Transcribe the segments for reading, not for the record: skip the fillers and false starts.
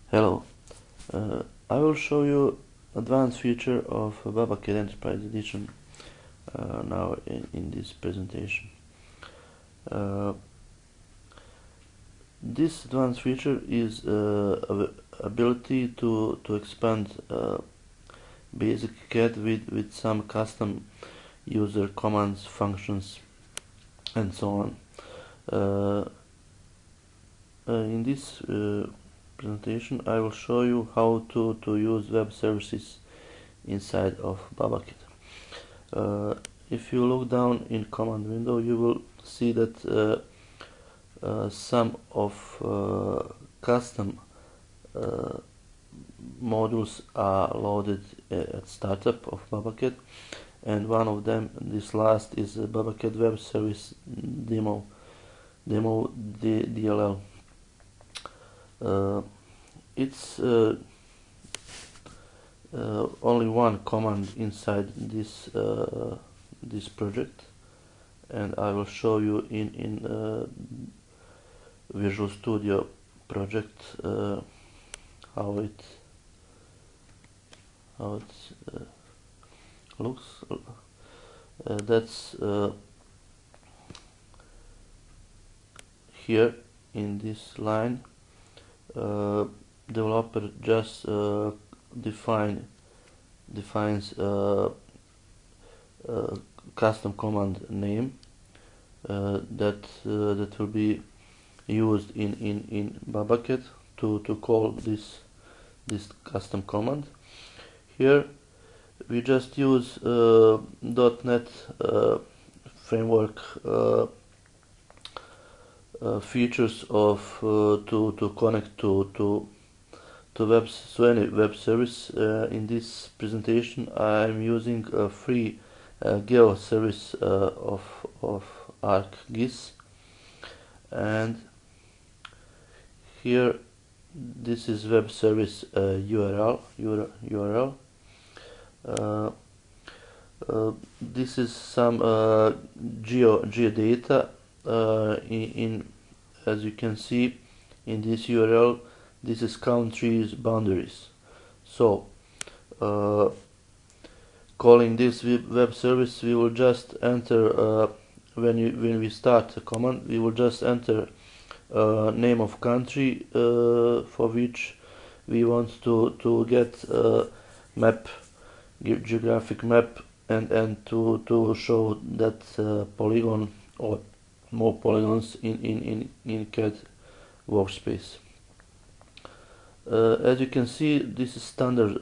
Hello, I will show you advanced feature of BabaCAD Enterprise Edition now in this presentation. This advanced feature is ability to expand basic CAD with some custom user commands, functions, and so on. In this presentation I will show you how to use web services inside of BabaCAD. If you look down in command window, you will see that some of custom modules are loaded at startup of BabaCAD, and one of them, this last, is BabaCAD Web Service demo DLL. It's only one command inside this this project, and I will show you in Visual Studio project how it looks. That's here in this line. Developer just defines custom command name that will be used in BabaCAD to call this custom command. Here we just use .NET framework features of to connect to any web service. In this presentation I am using a free GeoService of ArcGIS, and here this is web service URL. This is some geodata. As you can see in this URL, this is countries boundaries. So calling this web service, we will just enter when we start a command, we will just enter name of country for which we want to get a map, geographic map, and to show that polygon or more polygons in CAD workspace. As you can see, this is standard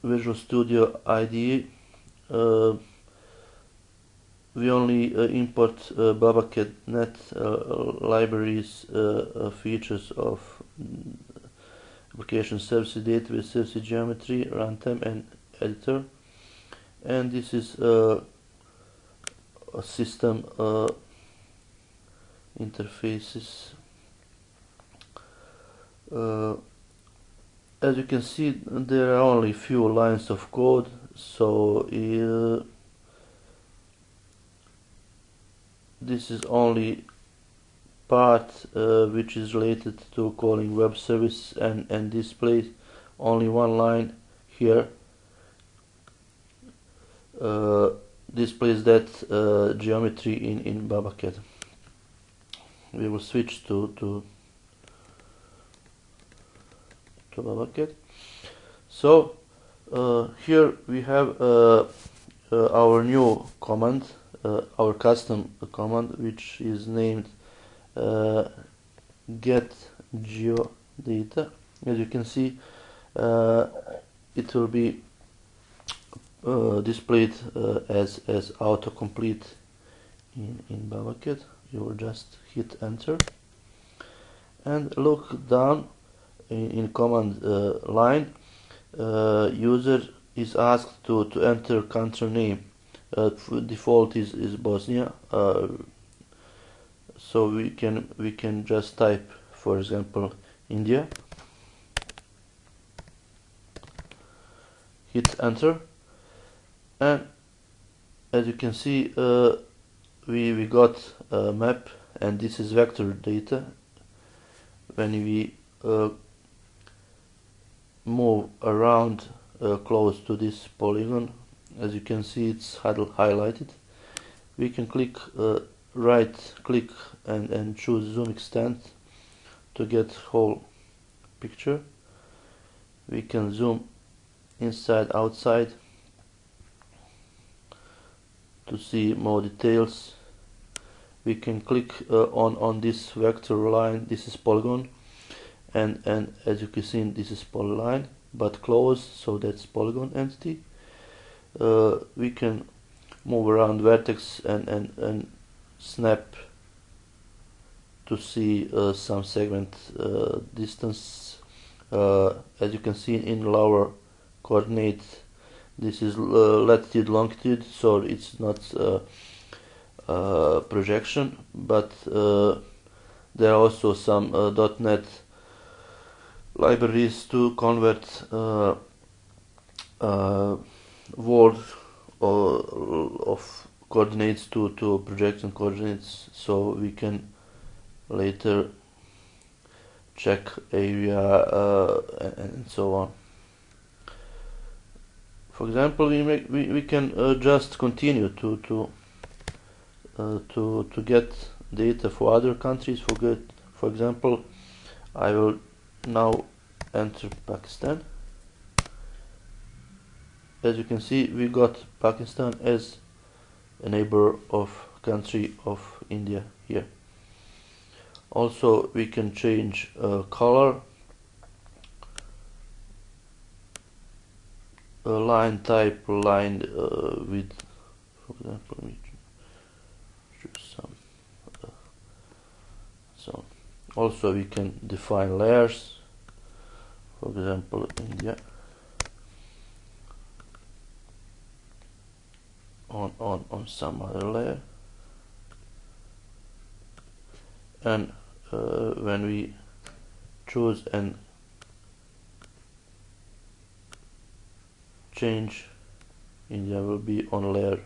Visual Studio IDE. We only import BabaCAD Net libraries, features of application services, database services, geometry, runtime, and editor. And this is a system interfaces. As you can see, there are only few lines of code, so this is only part which is related to calling web service, and displays only one line here. Displays that geometry in BabaCAD. We will switch to BabaCAD. So here we have our new command, our custom command, which is named get geodata. As you can see, it will be displayed as autocomplete in BabaCAD. You will just hit enter and look down in command line. User is asked to enter country name. Default is Bosnia, so we can just type, for example, India. Hit enter, and as you can see, we got a map, and this is vector data. When we move around close to this polygon. As you can see, it's highlighted. We can right click and choose zoom extent to get whole picture. We can zoom inside, outside to see more details. We can click on this vector line. This is polygon, and as you can see, this is polyline but closed, so that's polygon entity. We can move around vertex and snap to see some segment distance. As you can see in lower coordinates, this is latitude, longitude, so it's not projection, but there are also some .NET libraries to convert world of coordinates to projection coordinates, so we can later check area and so on. For example, we can just continue to get data for other countries. For example, I will now enter Pakistan. As you can see, we got Pakistan as a neighbor of country of India here. Also, we can change color, line type, line width. For example, we choose some. So, also we can define layers. For example, India. On some other layer, and when we choose and change, India will be on layer,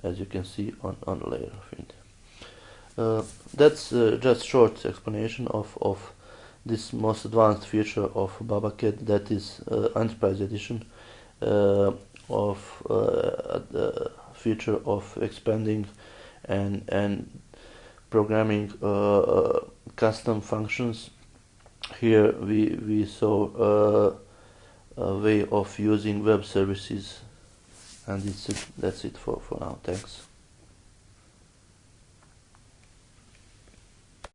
as you can see on layer of India. That's just short explanation of this most advanced feature of BabaCAD, that is Enterprise Edition, of the feature of expanding and programming custom functions. Here we saw a way of using web services, and that's it for now. Thanks.